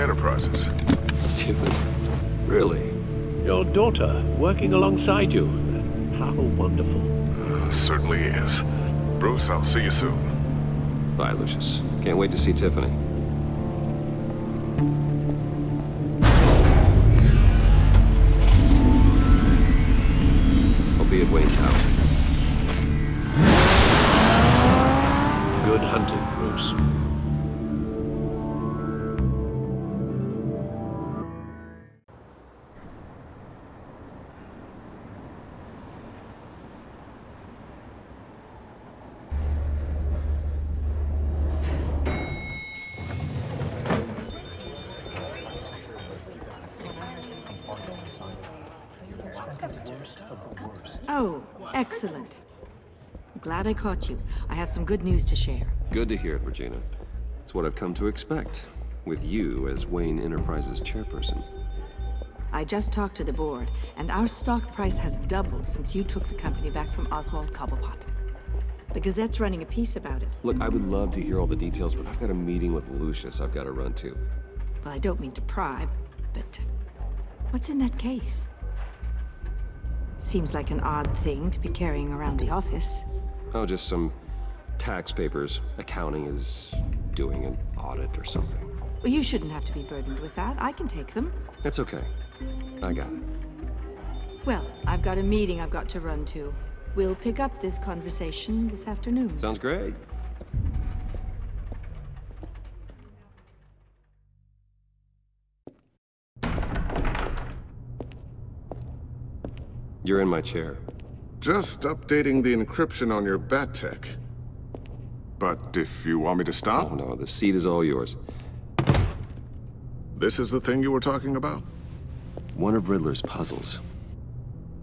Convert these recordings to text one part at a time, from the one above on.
Enterprises. Tiffany? Really? Your daughter working alongside you? How wonderful. Certainly is. Bruce, I'll see you soon. Bye, Lucius. Can't wait to see Tiffany. I'll be at Wayne's house. Good hunting, Bruce. Oh, excellent. Glad I caught you. I have some good news to share. Good to hear it, Regina. It's what I've come to expect, with you as Wayne Enterprises chairperson. I just talked to the board, and our stock price has doubled since you took the company back from Oswald Cobblepot. The Gazette's running a piece about it. Look, I would love to hear all the details, but I've got a meeting with Lucius I've got to run to. Well, I don't mean to pry, but what's in that case? Seems like an odd thing to be carrying around the office. Oh, just some tax papers. Accounting is doing an audit or something. Well, you shouldn't have to be burdened with that. I can take them. It's okay. I got it. Well, I've got a meeting I've got to run to. We'll pick up this conversation this afternoon. Sounds great. You're in my chair. Just updating the encryption on your bat tech. But if you want me to stop, Oh no, the seat is all yours. this is the thing you were talking about? One of Riddler's puzzles.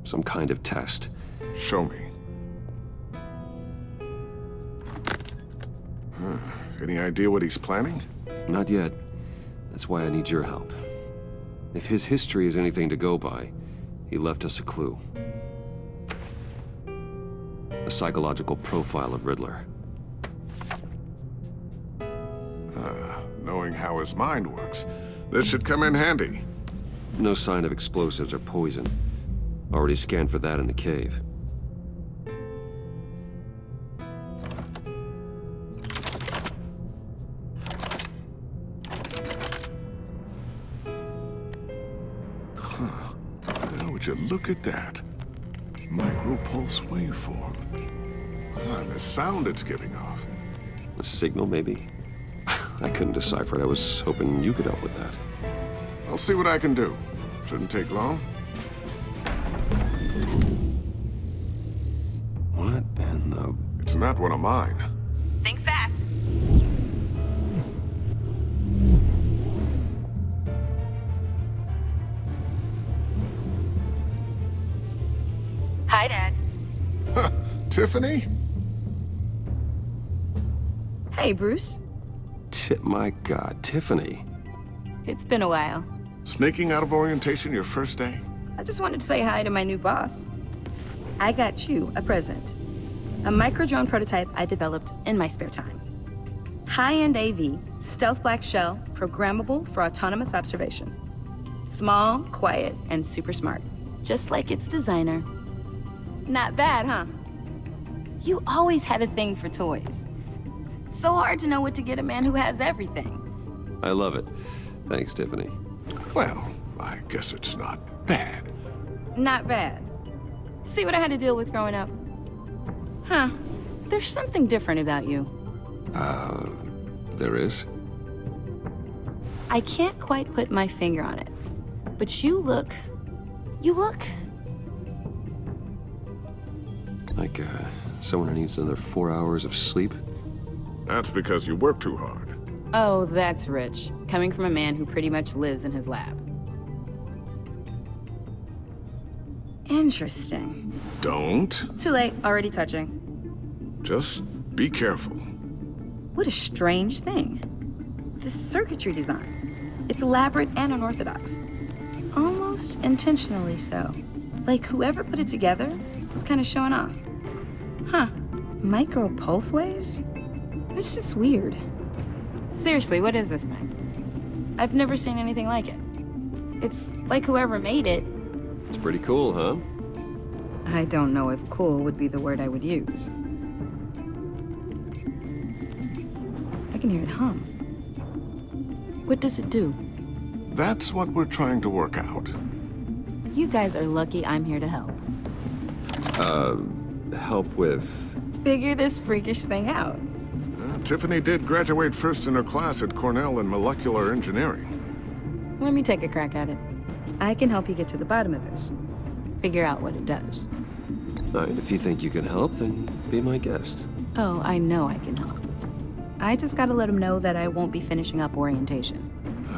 Some kind of test. Show me. Any idea what he's planning? Not yet. That's why I need your help. If his history is anything to go by, he left us a clue. A psychological profile of Riddler. Knowing how his mind works, this should come in handy. No sign of explosives or poison. Already scanned for that in the cave. Would you look at that? Micropulse waveform. And the sound it's giving off. A signal, maybe? I couldn't decipher it. I was hoping you could help with that. I'll see what I can do. Shouldn't take long. What in the... It's not one of mine. Think fast. Hi, Dad. Tiffany? Hey, Bruce. My God, Tiffany. It's been a while. Sneaking out of orientation your first day? I just wanted to say hi to my new boss. I got you a present. A micro-drone prototype I developed in my spare time. High-end AV, stealth black shell, programmable for autonomous observation. Small, quiet, and super smart. Just like its designer. Not bad, huh? You always had a thing for toys. So hard to know what to get a man who has everything. I love it. Thanks, Tiffany. Well, I guess it's not bad. Not bad. See what I had to deal with growing up? Huh. There's something different about you. There is? I can't quite put my finger on it. But you look... Like, someone who needs another 4 hours of sleep? That's because you work too hard. Oh, that's rich. Coming from a man who pretty much lives in his lab. Interesting. Don't. Too late. Already touching. Just be careful. What a strange thing. This circuitry design. It's elaborate and unorthodox. Almost intentionally so. Like whoever put it together was kind of showing off. Huh. Micro pulse waves? It's just weird. Seriously, what is this thing? I've never seen anything like it. It's like whoever made it. It's pretty cool, huh? I don't know if cool would be the word I would use. I can hear it hum. What does it do? That's what we're trying to work out. You guys are lucky I'm here to help. Help with... Figure this freakish thing out. Tiffany did graduate first in her class at Cornell in molecular engineering. Let me take a crack at it. I can help you get to the bottom of this. Figure out what it does. All right, if you think you can help, then be my guest. Oh, I know I can help. I just gotta let him know that I won't be finishing up orientation.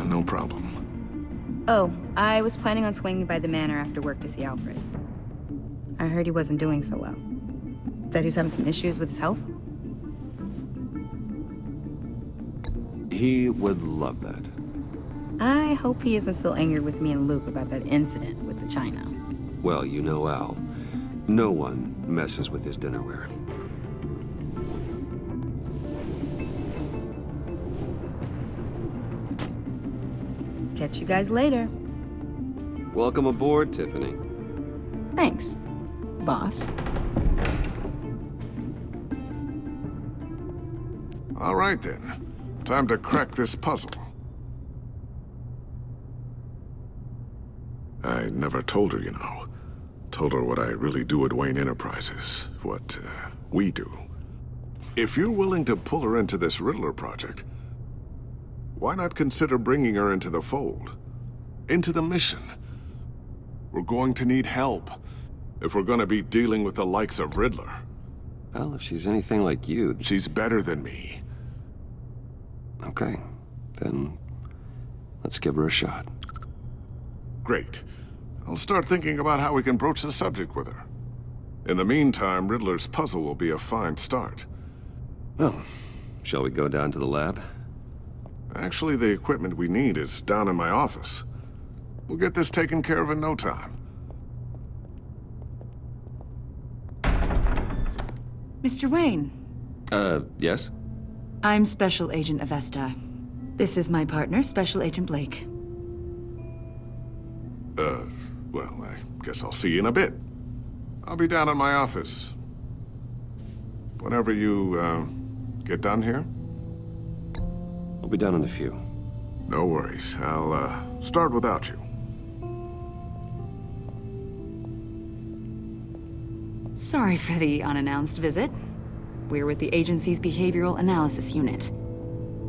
No problem. Oh, I was planning on swinging by the manor after work to see Alfred. I heard he wasn't doing so well. Said he was having some issues with his health. He would love that. I hope he isn't still angry with me and Luke about that incident with the china. Well, you know Al. No one messes with his dinnerware. Catch you guys later. Welcome aboard, Tiffany. Thanks, boss. All right then. Time to crack this puzzle. I never told her, you know. Told her what I really do at Wayne Enterprises. What, we do. If you're willing to pull her into this Riddler project, why not consider bringing her into the fold? Into the mission? We're going to need help if we're gonna be dealing with the likes of Riddler. Well, if she's anything like you... She's better than me. Okay, then let's give her a shot. Great. I'll start thinking about how we can broach the subject with her. In the meantime, Riddler's puzzle will be a fine start. Well, shall we go down to the lab? Actually, the equipment we need is down in my office. We'll get this taken care of in no time. Mr. Wayne, Yes? I'm Special Agent Avesta. This is my partner, Special Agent Blake. Well, I guess I'll see you in a bit. I'll be down in my office. Whenever you, get done here? I'll be down in a few. No worries. I'll, start without you. Sorry for the unannounced visit. We're with the agency's Behavioral Analysis Unit.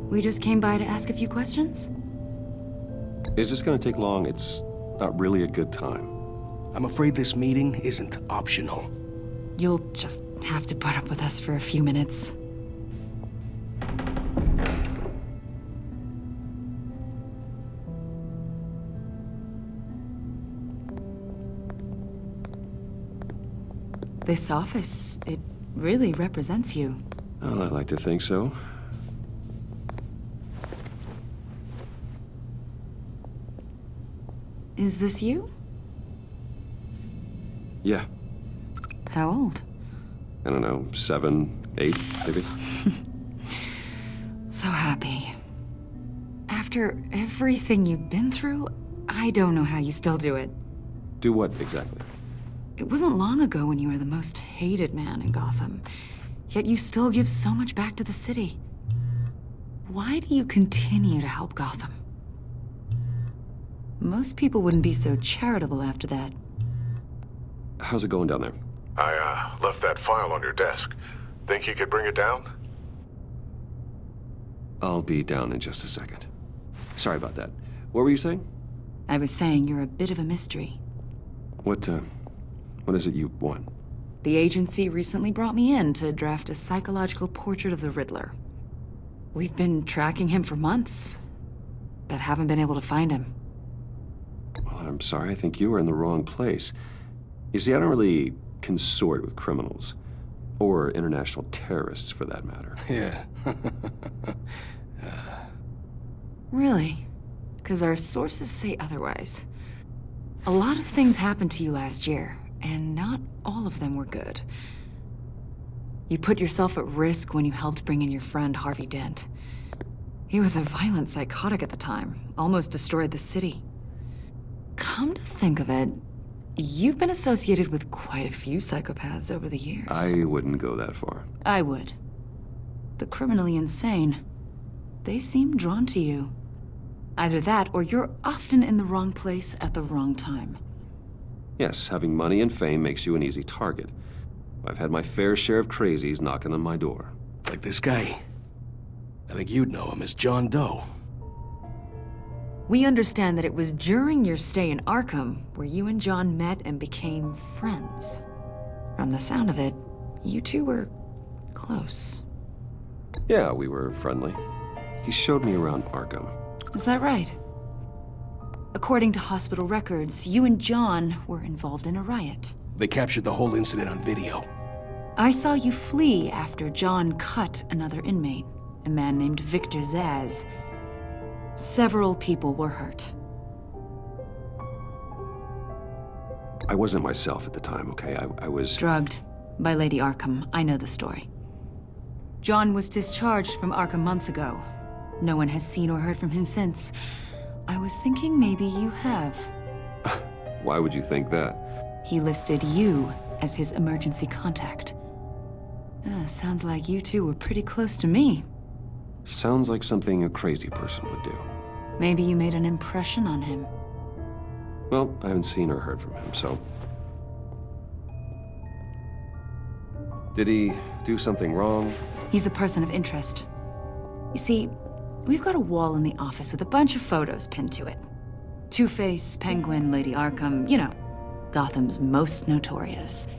We just came by to ask a few questions. Is this gonna take long? It's not really a good time. I'm afraid this meeting isn't optional. You'll just have to put up with us for a few minutes. This office, it really represents you. Well, I like to think so. Is this you? Yeah, How old? I don't know, 7, 8, maybe? So happy. After everything you've been through, I don't know how you still do it. Do what exactly? It wasn't long ago when you were the most hated man in Gotham, yet you still give so much back to the city. Why do you continue to help Gotham? Most people wouldn't be so charitable after that. How's it going down there? I, left that file on your desk. Think you could bring it down? I'll be down in just a second. Sorry about that. What were you saying? I was saying you're a bit of a mystery. What is it you want? The agency recently brought me in to draft a psychological portrait of the Riddler. We've been tracking him for months, but haven't been able to find him. Well, I'm sorry, I think you were in the wrong place. You see, I don't really consort with criminals. Or international terrorists, for that matter. Yeah. Really? Because our sources say otherwise. A lot of things happened to you last year, and not all of them were good. You put yourself at risk when you helped bring in your friend Harvey Dent. He was a violent psychotic at the time, almost destroyed the city. Come to think of it, you've been associated with quite a few psychopaths over the years. I wouldn't go that far. I would. The criminally insane. They seem drawn to you. Either that, or you're often in the wrong place at the wrong time. Yes, having money and fame makes you an easy target. I've had my fair share of crazies knocking on my door. Like this guy. I think you'd know him as John Doe. We understand that it was during your stay in Arkham where you and John met and became friends. From the sound of it, you two were close. Yeah, we were friendly. He showed me around Arkham. Is that right? According to hospital records, you and John were involved in a riot. They captured the whole incident on video. I saw you flee after John cut another inmate, a man named Victor Zaz. Several people were hurt. I wasn't myself at the time, okay? I was... Drugged by Lady Arkham. I know the story. John was discharged from Arkham months ago. No one has seen or heard from him since. I was thinking maybe you have. Why would you think that? He listed you as his emergency contact. Sounds like you two were pretty close to me. Sounds like something a crazy person would do. Maybe you made an impression on him. Well, I haven't seen or heard from him, so... Did he do something wrong? He's a person of interest. You see, we've got a wall in the office with a bunch of photos pinned to it. Two-Face, Penguin, Lady Arkham, you know, Gotham's most notorious.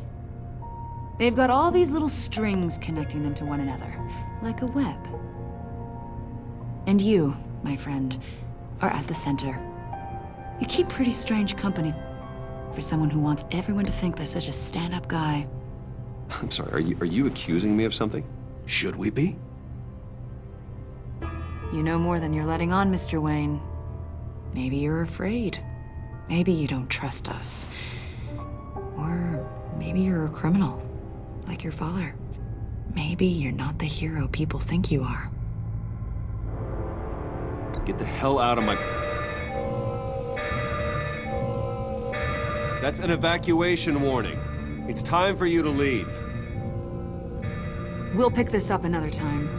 They've got all these little strings connecting them to one another, like a web. And you, my friend, are at the center. You keep pretty strange company for someone who wants everyone to think they're such a stand-up guy. I'm sorry, are you accusing me of something? Should we be? You know more than you're letting on, Mr. Wayne. Maybe you're afraid. Maybe you don't trust us. Or maybe you're a criminal, like your father. Maybe you're not the hero people think you are. Get the hell out of my... That's an evacuation warning. It's time for you to leave. We'll pick this up another time.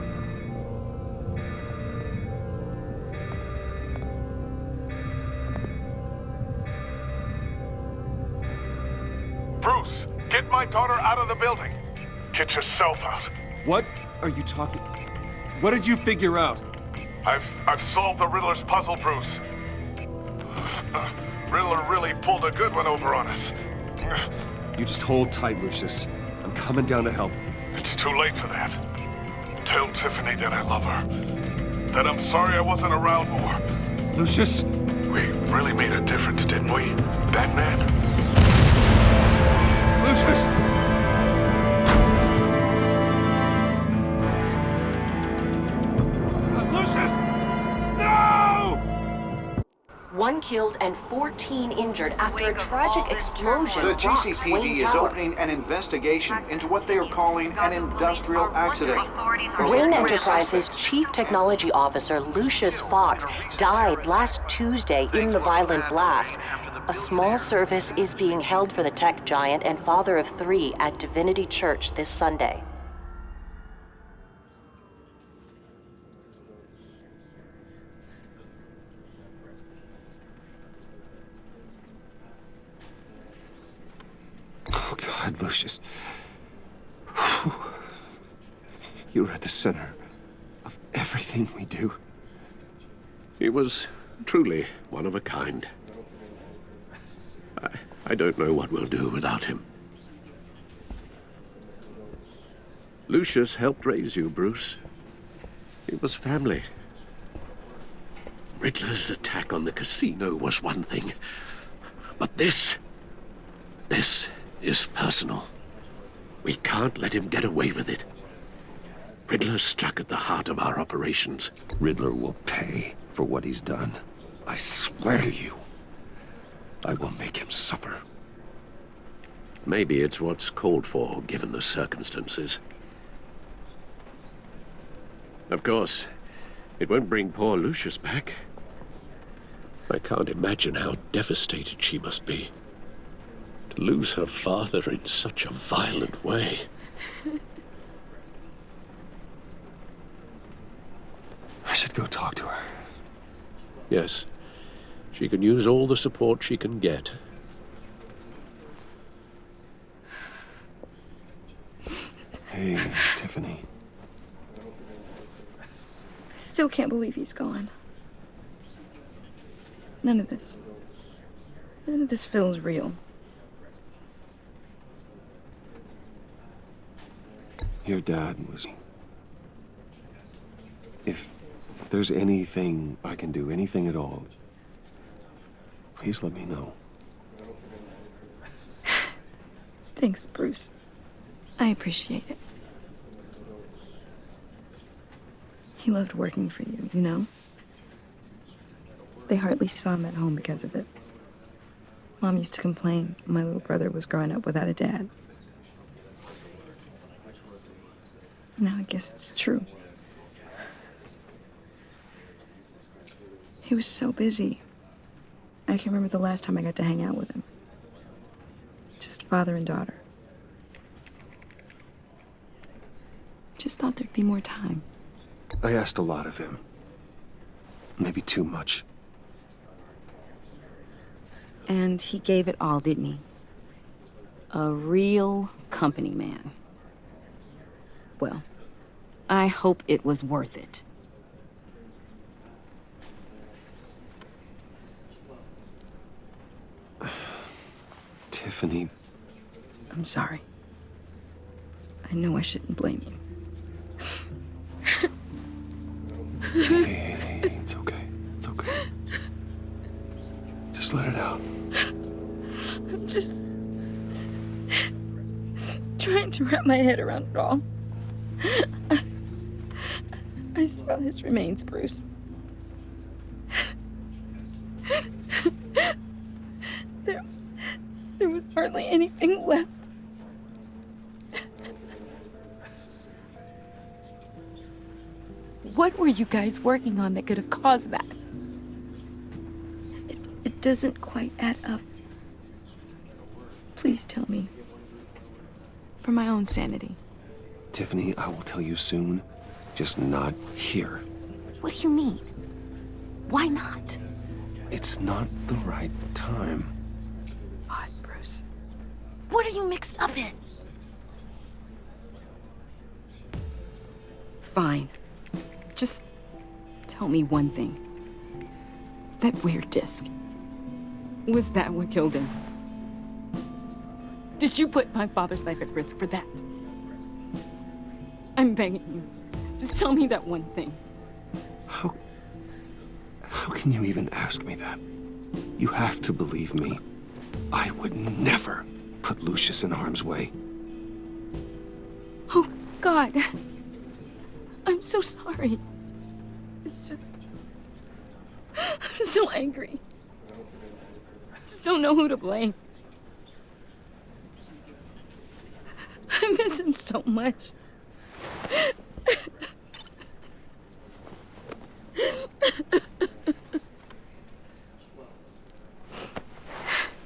Bruce, get my daughter out of the building. Get yourself out. What are you talking... What did you figure out? I've solved the Riddler's puzzle, Bruce. Riddler really pulled a good one over on us. You just hold tight, Lucius. I'm coming down to help. It's too late for that. Tell Tiffany that I love her. That I'm sorry I wasn't around more. Lucius! We really made a difference, didn't we, Batman? Lucius! Lucius! No! 1 killed and 14 injured after a tragic explosion The rocks GCPD Wayne is Tower. opening an investigation into what they are calling an industrial accident. Wayne Enterprises Chief Technology Officer Lucius Fox died last Tuesday in the violent blast. A small service is being held for the tech giant and father of 3 at Divinity Church this Sunday. Oh, God, Lucius. You were at the center of everything we do. He was truly one of a kind. I don't know what we'll do without him. Lucius helped raise you, Bruce. It was family. Riddler's attack on the casino was one thing, but this is personal. We can't let him get away with it. Riddler struck at the heart of our operations. Riddler will pay for what he's done. I swear to you, I will make him suffer. Maybe it's what's called for, given the circumstances. Of course, It won't bring poor Lucius back. I can't imagine how devastated she must be. To lose her father in such a violent way. I should go talk to her. Yes, she can use all the support she can get. Hey, Tiffany. I still can't believe he's gone. None of this feels real. Your dad was... If there's anything I can do, anything at all, please let me know. Thanks, Bruce. I appreciate it. He loved working for you, you know? They hardly saw him at home because of it. Mom used to complain my little brother was growing up without a dad. Now I guess it's true. He was so busy. I can remember the last time I got to hang out with him. Just father and daughter. Just thought there'd be more time. I asked a lot of him. Maybe too much. And he gave it all, didn't he? A real company man. Well, I hope it was worth it. Tiffany. I'm sorry. I know I shouldn't blame you. Hey, it's okay. It's okay. Just let it out. I'm just trying to wrap my head around it all. I saw his remains, Bruce. There was hardly anything left. What were you guys working on that could have caused that? It doesn't quite add up. Please tell me. For my own sanity. Tiffany, I will tell you soon. Just not here. What do you mean? Why not? It's not the right time. What, Bruce? What are you mixed up in? Fine. Just tell me one thing. That weird disc. Was that what killed him? Did you put my father's life at risk for that? I'm begging you. Just tell me that one thing. How can you even ask me that? You have to believe me. I would never put Lucius in harm's way. Oh, God. I'm so sorry. It's just... I'm so angry. I just don't know who to blame. I miss him so much.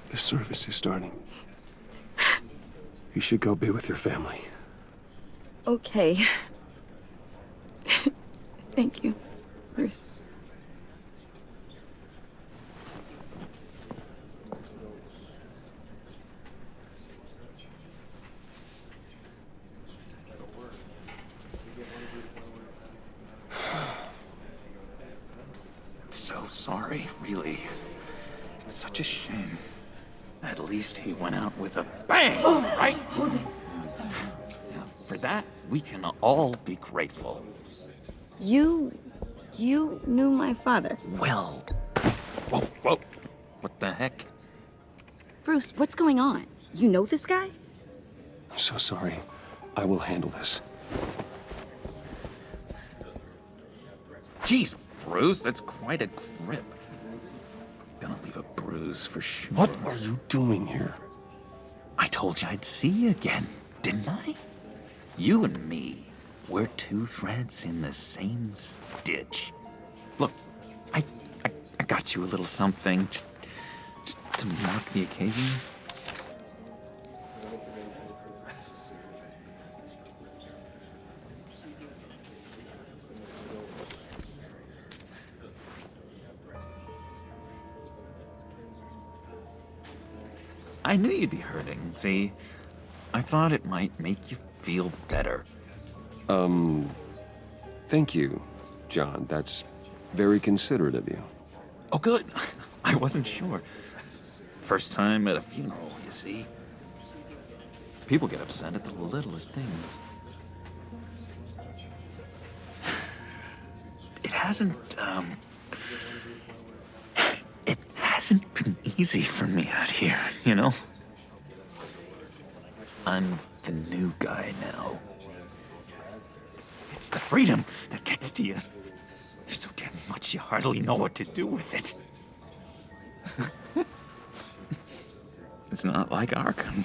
The service is starting. You should go be with your family. Okay. Thank you, Bruce. So sorry, really. It's such a shame. At least he went out with a bang, right? Now, for that, we can all be grateful. You knew my father. Well, whoa. What the heck? Bruce, what's going on? You know this guy? I'm so sorry. I will handle this. Jeez, Bruce, that's quite a grip. Gonna leave a bruise for sure. What are you doing here? I told you I'd see you again, didn't I? You and me, we're two threads in the same stitch. Look, I, I got you a little something, just to mark the occasion. I knew you'd be hurting, see? I thought it might make you feel better. Thank you, John. That's very considerate of you. Oh, good. I wasn't sure. First time at a funeral, you see? People get upset at the littlest things. It hasn't been easy for me out here, you know? I'm the new guy now. It's the freedom that gets to you. There's so damn much you hardly know what to do with it. It's not like Arkham.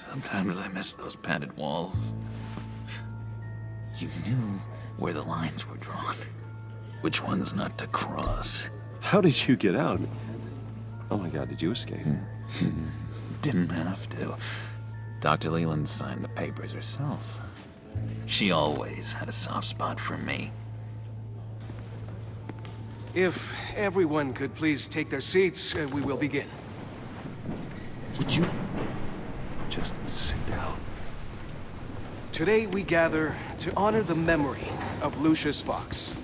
Sometimes I miss those padded walls. You knew where the lines were drawn. Which ones not to cross. How did you get out? Oh my God, did you escape? Didn't have to. Dr. Leland signed the papers herself. She always had a soft spot for me. If everyone could please take their seats, we will begin. Would you just sit down? Today we gather to honor the memory of Lucius Fox.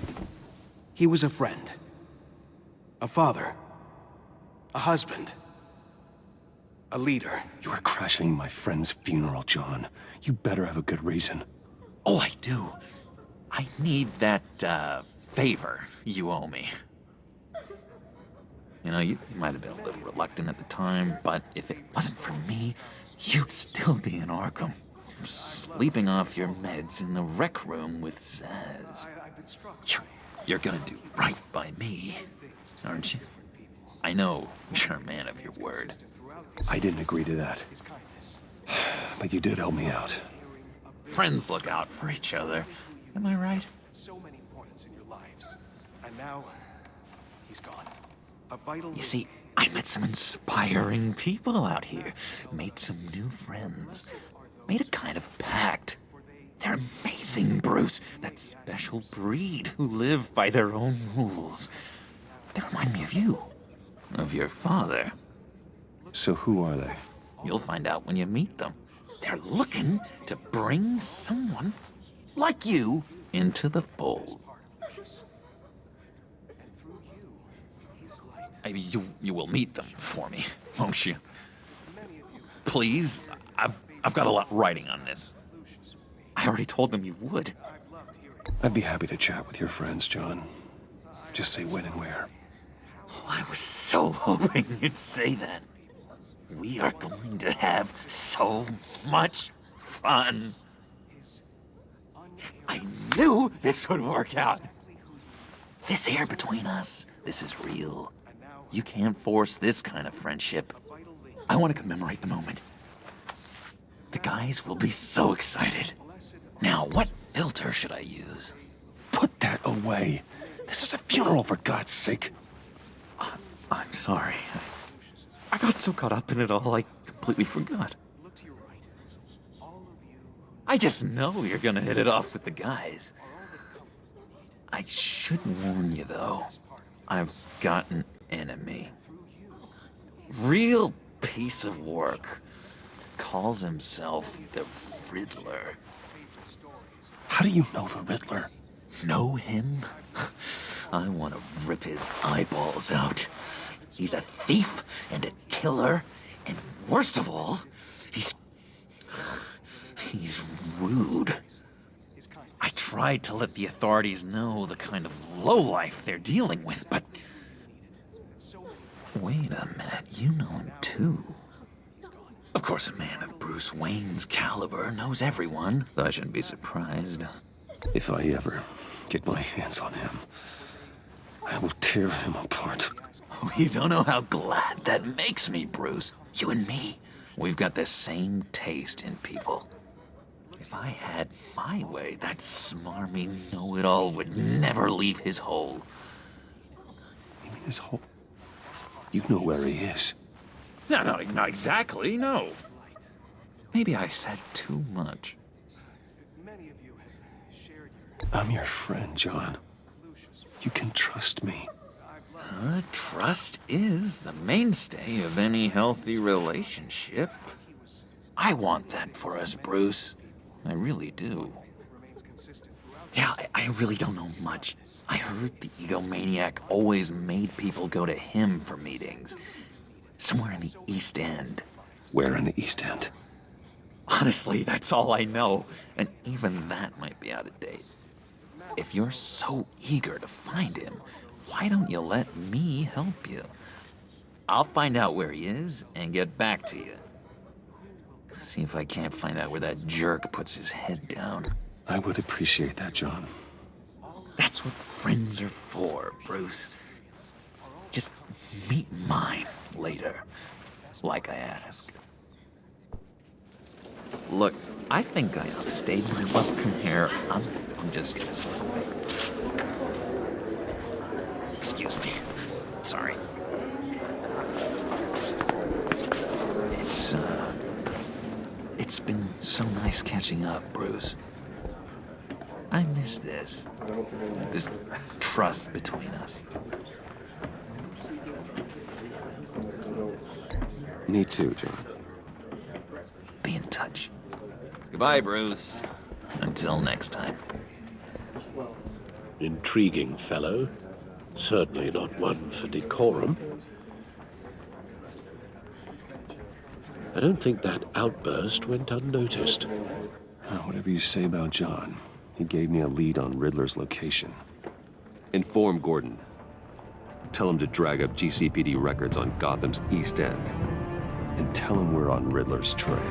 He was a friend, a father, a husband, a leader. You are crashing my friend's funeral, John. You better have a good reason. Oh, I do. I need that, favor you owe me. You know, you might have been a little reluctant at the time, but if it wasn't for me, you'd still be in Arkham. Sleeping off your meds in the rec room with Zaz. You're gonna do right by me, aren't you? I know you're a man of your word. I didn't agree to that. But you did help me out. Friends look out for each other. Am I right? So many points in your lives. And now, he's gone. A vital... You see, I met some inspiring people out here. Made some new friends. Made a kind of pact. They're amazing, Bruce. That special breed who live by their own rules. They remind me of you. Of your father. So who are they? You'll find out when you meet them. They're looking to bring someone like you into the fold. You will meet them for me, won't you? Please, I've got a lot writing on this. I already told them you would. I'd be happy to chat with your friends, John. Just say when and where. Oh, I was so hoping you'd say that. We are going to have so much fun. I knew this would work out. This air between us, this is real. You can't force this kind of friendship. I want to commemorate the moment. The guys will be so excited. Now, what filter should I use? Put that away. This is a funeral, for God's sake. I'm sorry. I got so caught up in it all, I completely forgot. I just know you're gonna hit it off with the guys. I should warn you, though. I've got an enemy. Real piece of work. Calls himself the Riddler. How do you know the Riddler? Know him? I want to rip his eyeballs out. He's a thief and a killer, and worst of all, he's rude. I tried to let the authorities know the kind of lowlife they're dealing with, but... Wait a minute, you know him too. Of course, a man of Bruce Wayne's caliber knows everyone, so I shouldn't be surprised. If I ever get my hands on him, I will tear him apart. Oh, you don't know how glad that makes me, Bruce. You and me, we've got the same taste in people. If I had my way, that smarmy know-it-all would never leave his hole. You mean his hole? You know where he is. No, not exactly, no. Maybe I said too much. I'm your friend, John. You can trust me. Trust is the mainstay of any healthy relationship. I want that for us, Bruce. I really do. Yeah, I really don't know much. I heard the egomaniac always made people go to him for meetings. Somewhere in the East End. Where in the East End? Honestly, that's all I know. And even that might be out of date. If you're so eager to find him, why don't you let me help you? I'll find out where he is and get back to you. See if I can't find out where that jerk puts his head down. I would appreciate that, John. That's what friends are for, Bruce. Just meet mine later, like I asked. Look, I think I outstayed my welcome here. I'm just gonna slip away. Excuse me. Sorry. It's been so nice catching up, Bruce. I miss this trust between us. Me too, John. Be in touch. Goodbye, Bruce. Until next time. Intriguing fellow. Certainly not one for decorum. I don't think that outburst went unnoticed. Whatever you say about John, he gave me a lead on Riddler's location. Inform Gordon. Tell him to drag up GCPD records on Gotham's East End. And tell him we're on Riddler's trail.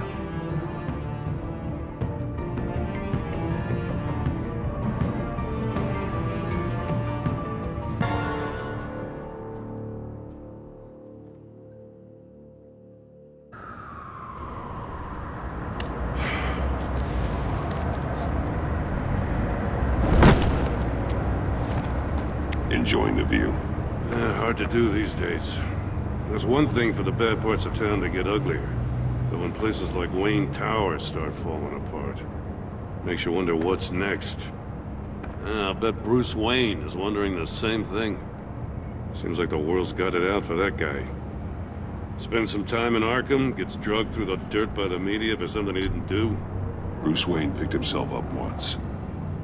Enjoying the view? Hard to do these days. There's one thing for the bad parts of town to get uglier. But when places like Wayne Tower start falling apart, makes you wonder what's next. I'll bet Bruce Wayne is wondering the same thing. Seems like the world's got it out for that guy. Spends some time in Arkham, gets drugged through the dirt by the media for something he didn't do. Bruce Wayne picked himself up once.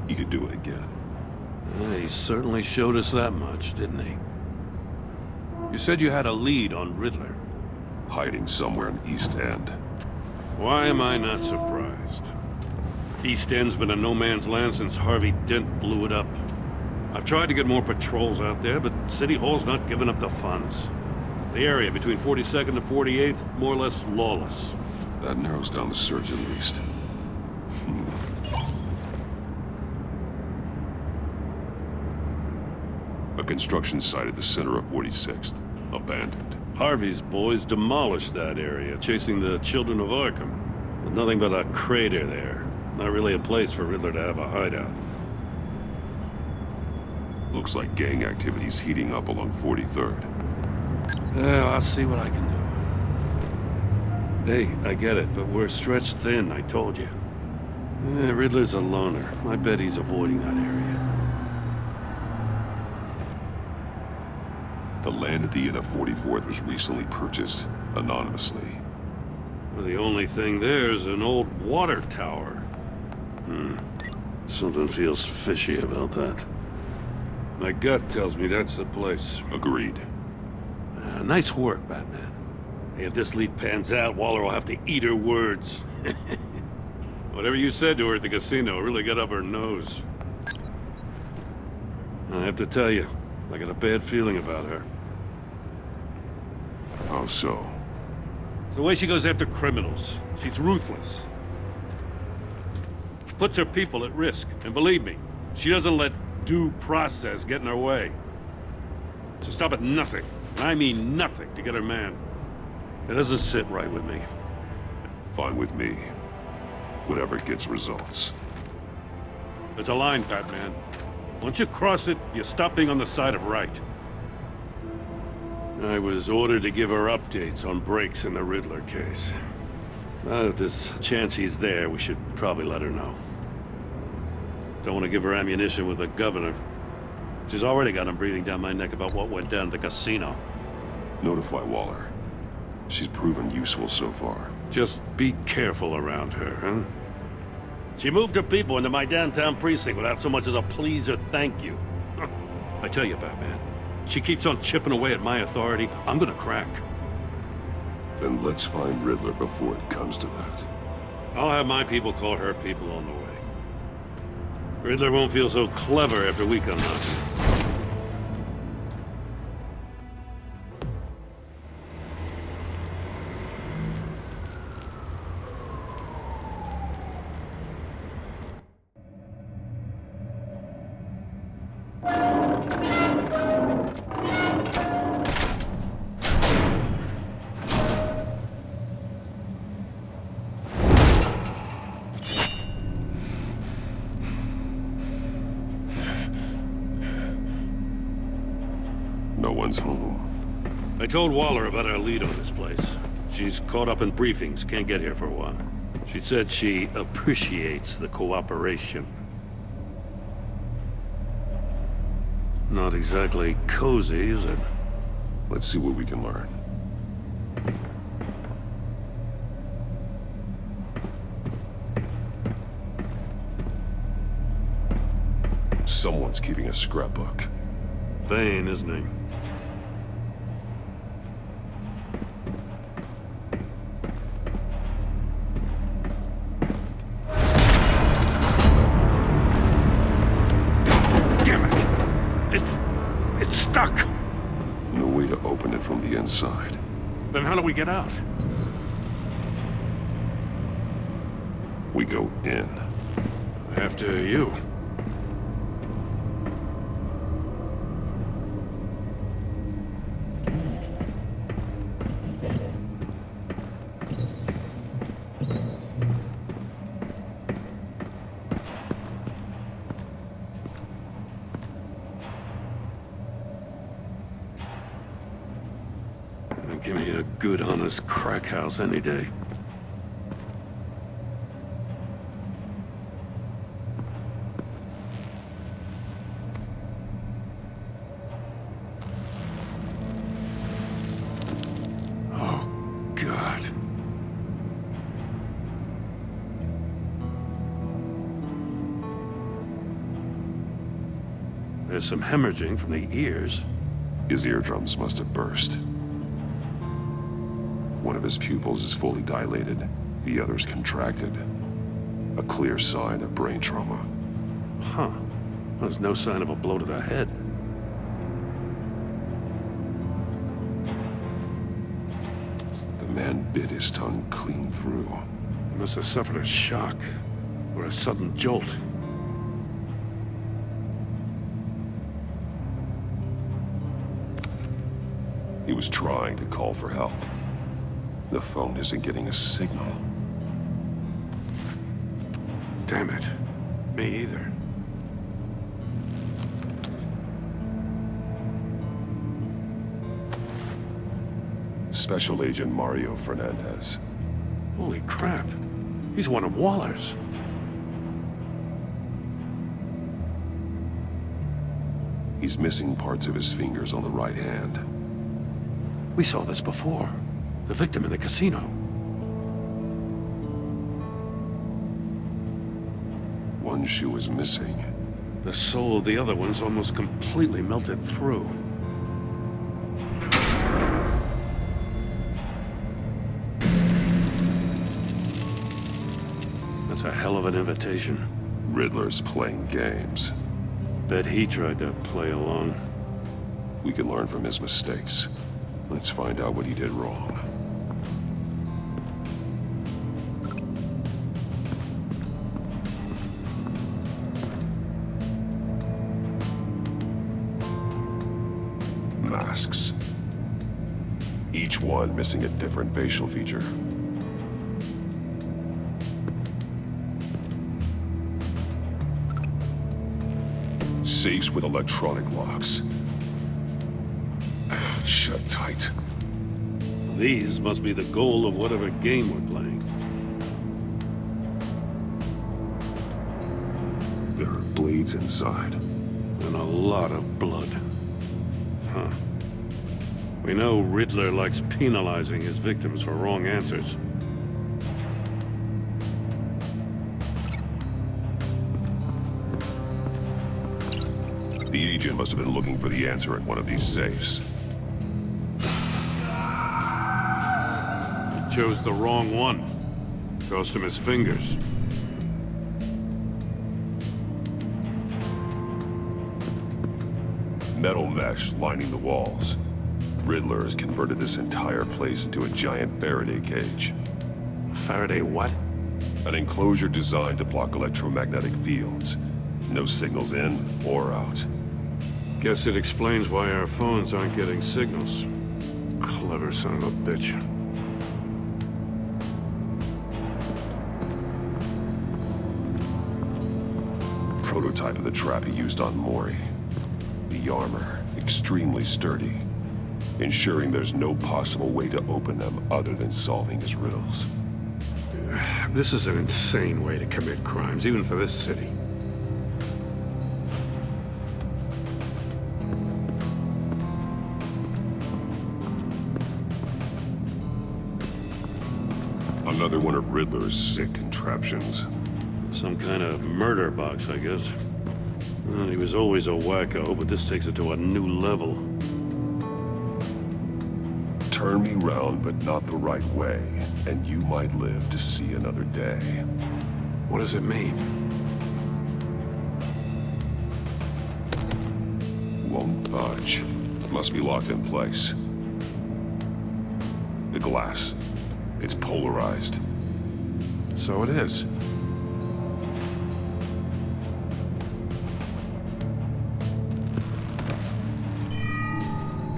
He could do it again. He certainly showed us that much, didn't he? You said you had a lead on Riddler. Hiding somewhere in East End. Why am I not surprised? East End's been a no-man's land since Harvey Dent blew it up. I've tried to get more patrols out there, but City Hall's not giving up the funds. The area between 42nd and 48th, more or less lawless. That narrows down the search at least. A construction site at the center of 46th. Abandoned. Harvey's boys demolished that area, chasing the children of Arkham. With nothing but a crater there. Not really a place for Riddler to have a hideout. Looks like gang activity's heating up along 43rd. Well, I'll see what I can do. Hey, I get it, but we're stretched thin, I told you. Riddler's a loner. I bet he's avoiding that area. The land at the end of 44th was recently purchased, anonymously. Well, the only thing there's an old water tower. Something feels fishy about that. My gut tells me that's the place. Agreed. Nice work, Batman. Hey, if this lead pans out, Waller will have to eat her words. Whatever you said to her at the casino really got up her nose. I have to tell you, I got a bad feeling about her. How so? It's the way she goes after criminals. She's ruthless. Puts her people at risk. And believe me, she doesn't let due process get in her way. She'll stop at nothing, and I mean nothing, to get her man. It doesn't sit right with me. Fine with me. Whatever gets results. There's a line, Batman. Once you cross it, you stop being on the side of right. I was ordered to give her updates on breaks in the Riddler case. If there's a chance he's there, we should probably let her know. Don't want to give her ammunition with the governor. She's already got him breathing down my neck about what went down at the casino. Notify Waller. She's proven useful so far. Just be careful around her, huh? She moved her people into my downtown precinct without so much as a please or thank you. I tell you, Batman, she keeps on chipping away at my authority, I'm gonna crack. Then let's find Riddler before it comes to that. I'll have my people call her people on the way. Riddler won't feel so clever after we come knocking. No one's home. I told Waller about our lead on this place. She's caught up in briefings, can't get here for a while. She said she appreciates the cooperation. Not exactly cozy, is it? Let's see what we can learn. Someone's keeping a scrapbook. Thane, isn't he? It's stuck! No way to open it from the inside. Then how do we get out? We go in. After you. Give me a good, honest crack house any day. Oh, God. There's some hemorrhaging from the ears. His eardrums must have burst. One of his pupils is fully dilated, the other's contracted. A clear sign of brain trauma. Huh. There's no sign of a blow to the head. The man bit his tongue clean through. He must have suffered a shock, or a sudden jolt. He was trying to call for help. The phone isn't getting a signal. Damn it. Me either. Special Agent Mario Fernandez. Holy crap. He's one of Waller's. He's missing parts of his fingers on the right hand. We saw this before. The victim in the casino. One shoe is missing. The sole of the other one's almost completely melted through. That's a hell of an invitation. Riddler's playing games. Bet he tried to play along. We can learn from his mistakes. Let's find out what he did wrong. Masks. Each one missing a different facial feature. Safes with electronic locks. Shut tight. These must be the goal of whatever game we're playing. There are blades inside. And a lot of blood. Huh. We know Riddler likes penalizing his victims for wrong answers. The agent must have been looking for the answer in one of these safes. He chose the wrong one. Cost him his fingers. Metal mesh lining the walls. Riddler has converted this entire place into a giant Faraday cage. Faraday what? An enclosure designed to block electromagnetic fields. No signals in or out. Guess it explains why our phones aren't getting signals. Clever son of a bitch. Prototype of the trap he used on Mori. The armor, extremely sturdy, ensuring there's no possible way to open them other than solving his riddles. This is an insane way to commit crimes, even for this city. Another one of Riddler's sick contraptions. Some kind of murder box, I guess. Well, he was always a wacko, but this takes it to a new level. Turn me round, but not the right way, and you might live to see another day. What does it mean? Won't budge. Must be locked in place. The glass. It's polarized. So it is.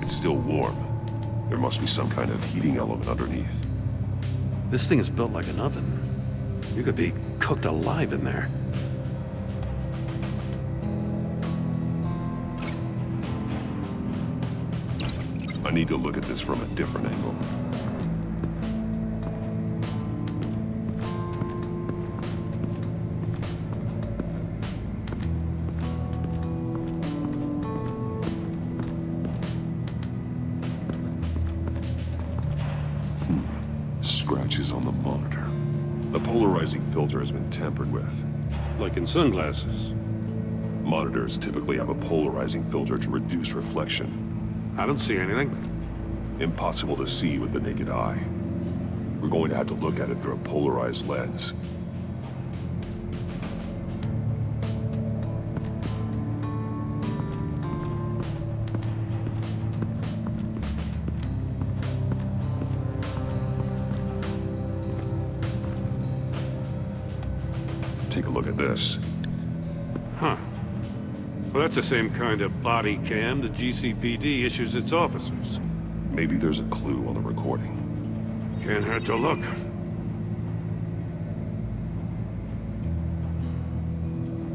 It's still warm. There must be some kind of heating element underneath. This thing is built like an oven. You could be cooked alive in there. I need to look at this from a different angle. Scratches on the monitor. The polarizing filter has been tampered with. Like in sunglasses. Monitors typically have a polarizing filter to reduce reflection. I don't see anything. Impossible to see with the naked eye. We're going to have to look at it through a polarized lens. Take a look at this. Huh. Well, that's the same kind of body cam the GCPD issues its officers. Maybe there's a clue on the recording. Can't hurt to look.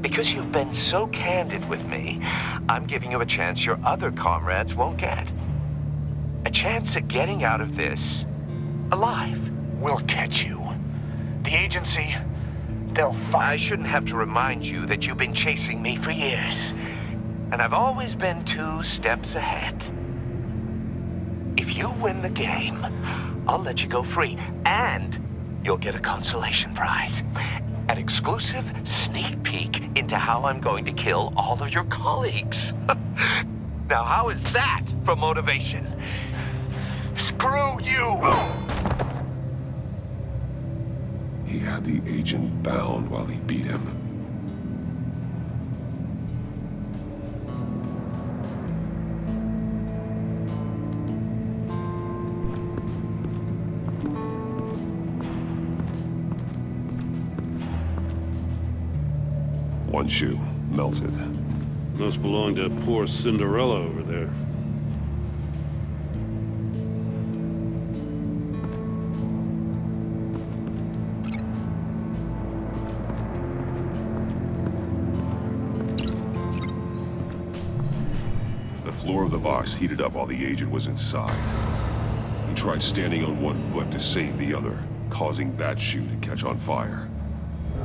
Because you've been so candid with me, I'm giving you a chance your other comrades won't get. A chance at getting out of this alive. We'll catch you. The agency, they'll find... I shouldn't have to remind you that you've been chasing me for years. And I've always been 2 steps ahead. If you win the game, I'll let you go free. And you'll get a consolation prize. An exclusive sneak peek into how I'm going to kill all of your colleagues. Now, how is that for motivation? Screw you! He had the agent bound while he beat him. One shoe, melted. Must belong to poor Cinderella over there. The floor of the box heated up while the agent was inside. He tried standing on one foot to save the other, causing that shoe to catch on fire.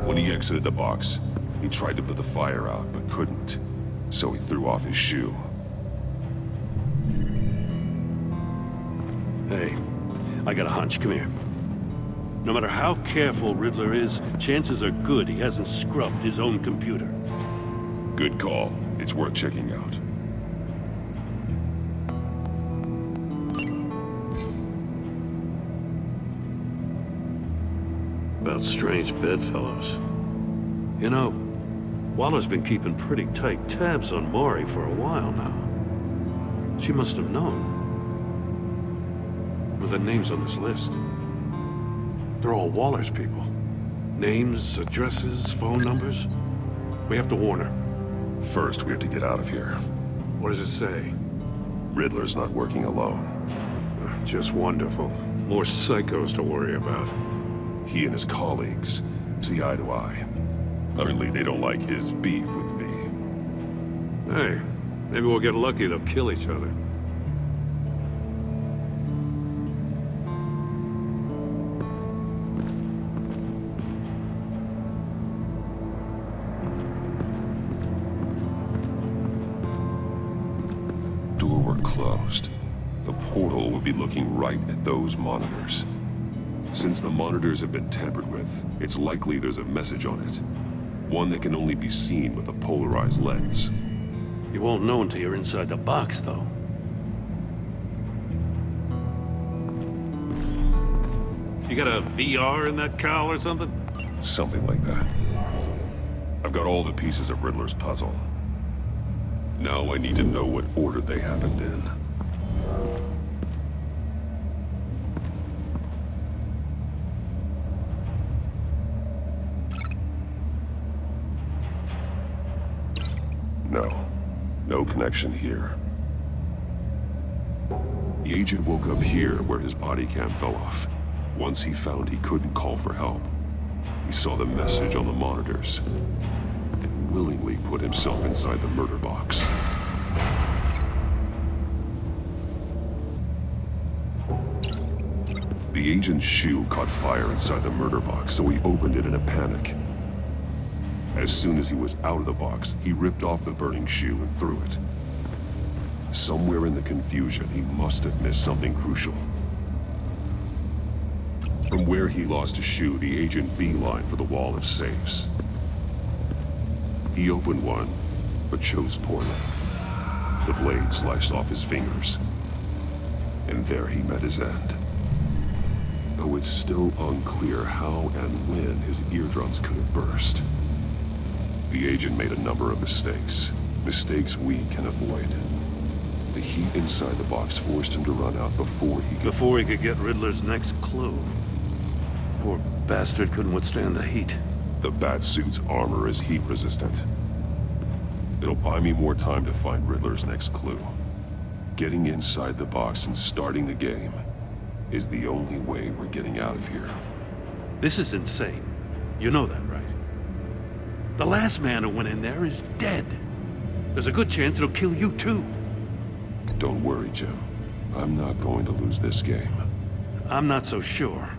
When he exited the box, he tried to put the fire out, but couldn't, so he threw off his shoe. Hey, I got a hunch. Come here. No matter how careful Riddler is, chances are good he hasn't scrubbed his own computer. Good call. It's worth checking out. About strange bedfellows. You know, Waller's been keeping pretty tight tabs on Maury for a while now. She must have known. With the names on this list. They're all Waller's people. Names, addresses, phone numbers. We have to warn her. First, we have to get out of here. What does it say? Riddler's not working alone. Just wonderful. More psychos to worry about. He and his colleagues see eye to eye. Apparently, they don't like his beef with me. Hey, maybe we'll get lucky they'll kill each other. Door were closed. The portal would be looking right at those monitors. Since the monitors have been tampered with, it's likely there's a message on it. One that can only be seen with a polarized lens. You won't know until you're inside the box, though. You got a VR in that cowl or something? Something like that. I've got all the pieces of Riddler's puzzle. Now I need to know what order they happened in. No connection here. The agent woke up here where his body cam fell off. Once he found he couldn't call for help, he saw the message on the monitors and willingly put himself inside the murder box. The agent's shoe caught fire inside the murder box, so he opened it in a panic. As soon as he was out of the box, he ripped off the burning shoe and threw it. Somewhere in the confusion, he must have missed something crucial. From where he lost his shoe, the agent beelined for the wall of safes. He opened one, but chose poorly. The blade sliced off his fingers. And there he met his end. Though it's still unclear how and when his eardrums could have burst. The agent made a number of mistakes. Mistakes we can avoid. The heat inside the box forced him to run out before he could get Riddler's next clue. Poor bastard couldn't withstand the heat. The Batsuit's armor is heat resistant. It'll buy me more time to find Riddler's next clue. Getting inside the box and starting the game is the only way we're getting out of here. This is insane. You know that, right? The last man who went in there is dead. There's a good chance it'll kill you too. Don't worry, Jim. I'm not going to lose this game. I'm not so sure.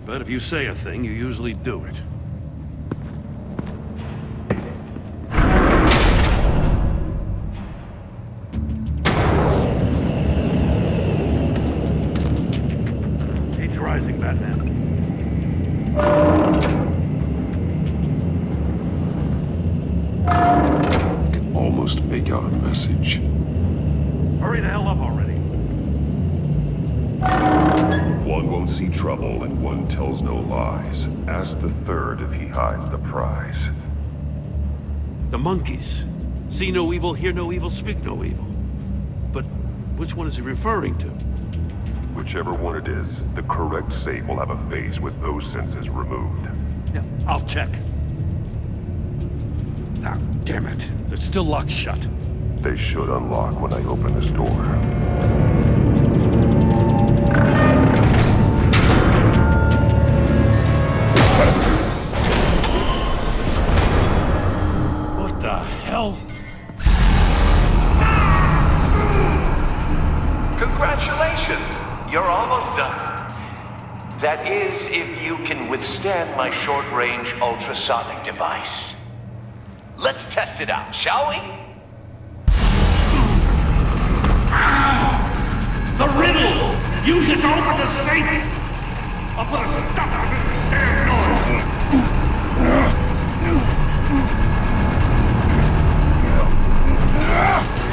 But if you say a thing, you usually do it. Heat's rising, Batman. I can almost make out a message. Hurry the hell up already. One won't see trouble and one tells no lies. Ask the third if he hides the prize. The monkeys. See no evil, hear no evil, speak no evil. But which one is he referring to? Whichever one it is, the correct safe will have a face with those senses removed. Yeah, I'll check. Ah, damn it. It's still locked shut. They should unlock when I open this door. What the hell? You're almost done. That is, if you can withstand my short-range ultrasonic device. Let's test it out, shall we? The riddle! Use it to open the safe! I'll put a stop to this damn noise!